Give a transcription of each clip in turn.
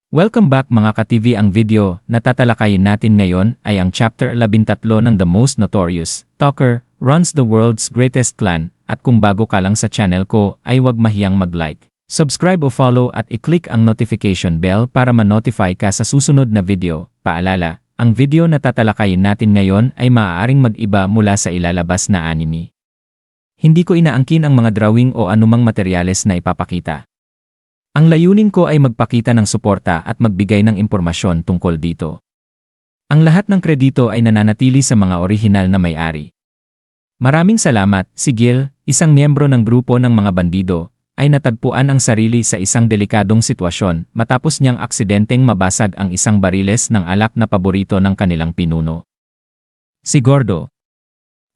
Welcome back mga ka-TV. Ang video na tatalakayin natin ngayon ay ang Chapter 13 ng The Most Notorious Talker Runs the World's Greatest Clan, at kung bago ka lang sa channel ko ay huwag mahiyang mag-like, subscribe o follow at i-click ang notification bell para ma-notify ka sa susunod na video. Paalala, ang video na tatalakayin natin ngayon ay maaaring mag-iba mula sa ilalabas na anime. Hindi ko inaangkin ang mga drawing o anumang materyales na ipapakita. Ang layunin ko ay magpakita ng suporta at magbigay ng impormasyon tungkol dito. Ang lahat ng kredito ay nananatili sa mga orihinal na may-ari. Maraming salamat. Si Gil, isang miyembro ng grupo ng mga bandido, ay natagpuan ang sarili sa isang delikadong sitwasyon matapos niyang aksidenteng mabasag ang isang bariles ng alak na paborito ng kanilang pinuno. Si Gordo.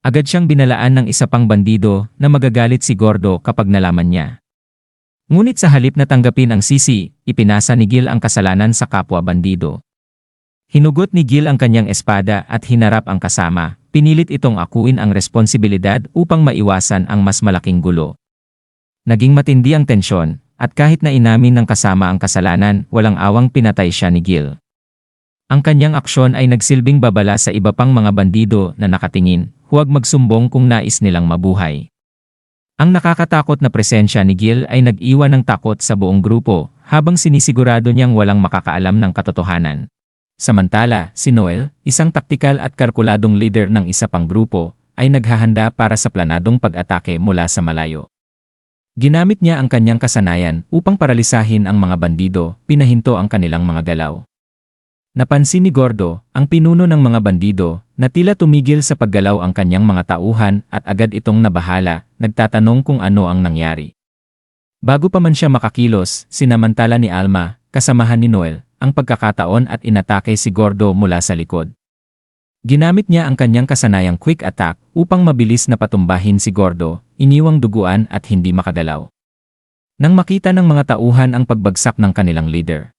Agad siyang binalaan ng isa pang bandido na magagalit si Gordo kapag nalaman niya. Ngunit sa halip na tanggapin ang sisi, ipinasa ni Gil ang kasalanan sa kapwa bandido. Hinugot ni Gil ang kanyang espada at hinarap ang kasama. Pinilit itong akuin ang responsibilidad upang maiwasan ang mas malaking gulo. Naging matindi ang tensyon, at kahit na inamin ng kasama ang kasalanan, walang awang pinatay siya ni Gil. Ang kanyang aksyon ay nagsilbing babala sa iba pang mga bandido na nakatingin, huwag magsumbong kung nais nilang mabuhay. Ang nakakatakot na presensya ni Gil ay nag-iwan ng takot sa buong grupo, habang sinisigurado niyang walang makakaalam ng katotohanan. Samantala, si Noel, isang taktikal at kalkuladong leader ng isa pang grupo, ay naghahanda para sa planadong pag-atake mula sa malayo. Ginamit niya ang kanyang kasanayan upang paralisahin ang mga bandido, pinahinto ang kanilang mga galaw. Napansin ni Gordo, ang pinuno ng mga bandido, na tila tumigil sa paggalaw ang kanyang mga tauhan at agad itong nabahala, nagtatanong kung ano ang nangyari. Bago pa man siya makakilos, sinamantala ni Alma, kasamahan ni Noel, ang pagkakataon at inatake si Gordo mula sa likod. Ginamit niya ang kanyang kasanayang quick attack upang mabilis na patumbahin si Gordo, iniwang duguan at hindi makagalaw. Nang makita ng mga tauhan ang pagbagsak ng kanilang leader,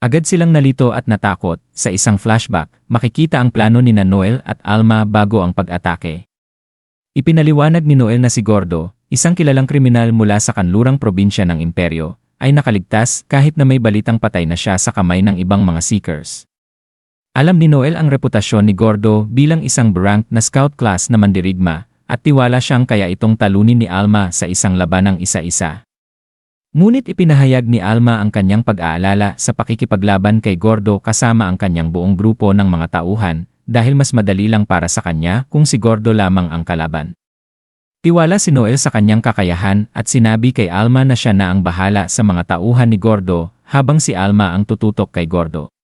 agad silang nalito at natakot. Sa isang flashback, makikita ang plano ni Noel at Alma bago ang pag-atake. Ipinaliwanag ni Noel na si Gordo, isang kilalang kriminal mula sa kanlurang probinsya ng imperyo, ay nakaligtas kahit na may balitang patay na siya sa kamay ng ibang mga seekers. Alam ni Noel ang reputasyon ni Gordo bilang isang rank na scout class na mandirigma, at tiwala siyang kaya itong talunin ni Alma sa isang labanang isa-isa. Ngunit ipinahayag ni Alma ang kanyang pag-aalala sa pakikipaglaban kay Gordo kasama ang kanyang buong grupo ng mga tauhan, dahil mas madali lang para sa kanya kung si Gordo lamang ang kalaban. Tiwala si Noel sa kanyang kakayahan at sinabi kay Alma na siya na ang bahala sa mga tauhan ni Gordo, habang si Alma ang tututok kay Gordo.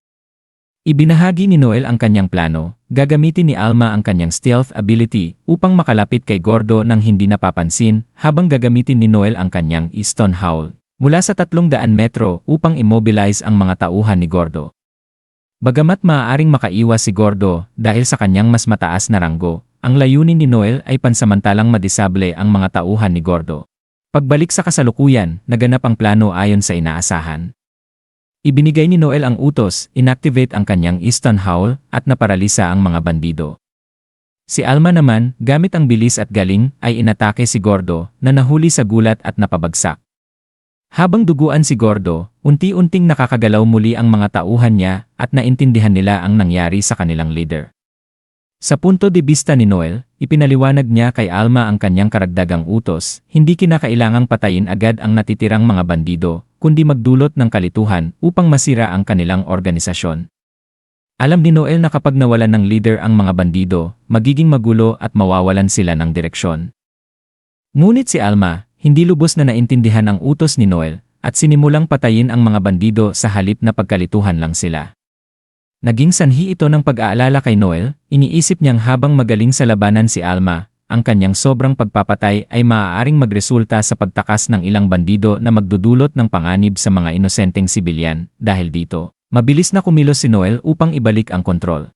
Ibinahagi ni Noel ang kanyang plano, gagamitin ni Alma ang kanyang stealth ability upang makalapit kay Gordo nang hindi napapansin, habang gagamitin ni Noel ang kanyang Stone Howl mula sa 300 metro upang immobilize ang mga tauhan ni Gordo. Bagamat maaaring makaiwas si Gordo dahil sa kanyang mas mataas na ranggo, ang layunin ni Noel ay pansamantalang madisable ang mga tauhan ni Gordo. Pagbalik sa kasalukuyan, naganap ang plano ayon sa inaasahan. Ibinigay ni Noel ang utos, inactivate ang kanyang Stone Howl, at naparalisa ang mga bandido. Si Alma naman, gamit ang bilis at galing, ay inatake si Gordo, na nahuli sa gulat at napabagsak. Habang duguan si Gordo, unti-unting nakakagalaw muli ang mga tauhan niya, at naintindihan nila ang nangyari sa kanilang leader. Sa punto de vista ni Noel, ipinaliwanag niya kay Alma ang kanyang karagdagang utos, hindi kinakailangang patayin agad ang natitirang mga bandido, kundi magdulot ng kalituhan upang masira ang kanilang organisasyon. Alam ni Noel na kapag nawalan ng leader ang mga bandido, magiging magulo at mawawalan sila ng direksyon. Ngunit si Alma, hindi lubos na naintindihan ang utos ni Noel, at sinimulang patayin ang mga bandido sa halip na pagkalituhan lang sila. Naging sanhi ito ng pag-aalala kay Noel, iniisip niyang habang magaling sa labanan si Alma, ang kanyang sobrang pagpapatay ay maaaring magresulta sa pagtakas ng ilang bandido na magdudulot ng panganib sa mga inosenteng sibilyan. Dahil dito, mabilis na kumilos si Noel upang ibalik ang kontrol.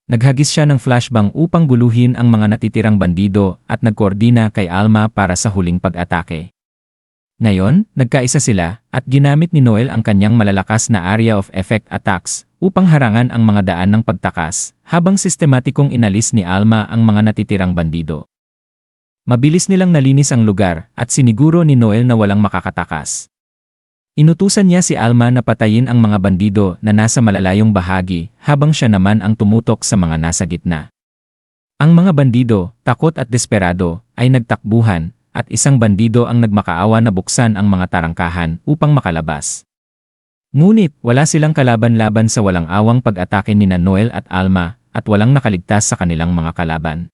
Naghagis siya ng flashbang upang guluhin ang mga natitirang bandido at nagkoordina kay Alma para sa huling pag-atake. Ngayon, nagkaisa sila at ginamit ni Noel ang kanyang malalakas na area of effect attacks upang harangan ang mga daan ng pagtakas, habang sistematikong inalis ni Alma ang mga natitirang bandido. Mabilis nilang nalinis ang lugar at siniguro ni Noel na walang makakatakas. Inutusan niya si Alma na patayin ang mga bandido na nasa malalayong bahagi habang siya naman ang tumutok sa mga nasa gitna. Ang mga bandido, takot at desperado, ay nagtakbuhan at isang bandido ang nagmakaawa na buksan ang mga tarangkahan upang makalabas. Ngunit wala silang kalaban-laban sa walang awang pag-atake ni Noel at Alma at walang nakaligtas sa kanilang mga kalaban.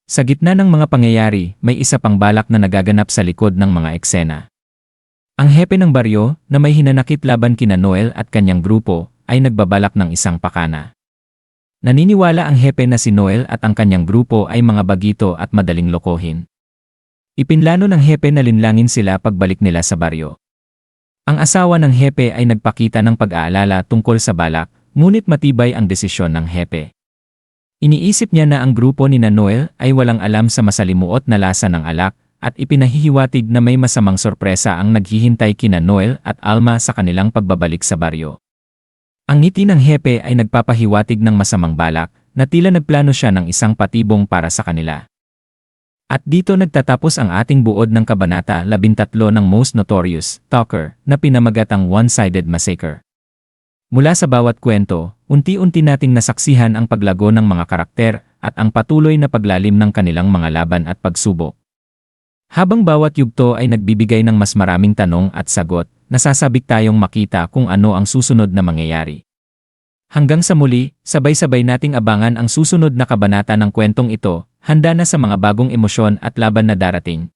Sa gitna ng mga pangyayari, may isa pang balak na nagaganap sa likod ng mga eksena. Ang hepe ng baryo, na may hinanakit laban kina Noel at kanyang grupo, ay nagbabalak ng isang pakana. Naniniwala ang hepe na si Noel at ang kanyang grupo ay mga bagito at madaling lokohin. Ipinlano ng hepe na linlangin sila pagbalik nila sa baryo. Ang asawa ng hepe ay nagpakita ng pag-aalala tungkol sa balak, ngunit matibay ang desisyon ng hepe. Iniisip niya na ang grupo ni Noel ay walang alam sa masalimuot na lasa ng alak at ipinahihiwatig na may masamang sorpresa ang naghihintay kina Noel at Alma sa kanilang pagbabalik sa baryo. Ang ngiti ng hepe ay nagpapahiwatig ng masamang balak na tila nagplano siya ng isang patibong para sa kanila. At dito nagtatapos ang ating buod ng Kabanata 13 ng Most Notorious Talker na pinamagatang One-Sided Massacre. Mula sa bawat kwento, unti-unti nating nasaksihan ang paglago ng mga karakter at ang patuloy na paglalim ng kanilang mga laban at pagsubok. Habang bawat yugto ay nagbibigay ng mas maraming tanong at sagot, nasasabik tayong makita kung ano ang susunod na mangyayari. Hanggang sa muli, sabay-sabay nating abangan ang susunod na kabanata ng kwentong ito, handa na sa mga bagong emosyon at laban na darating.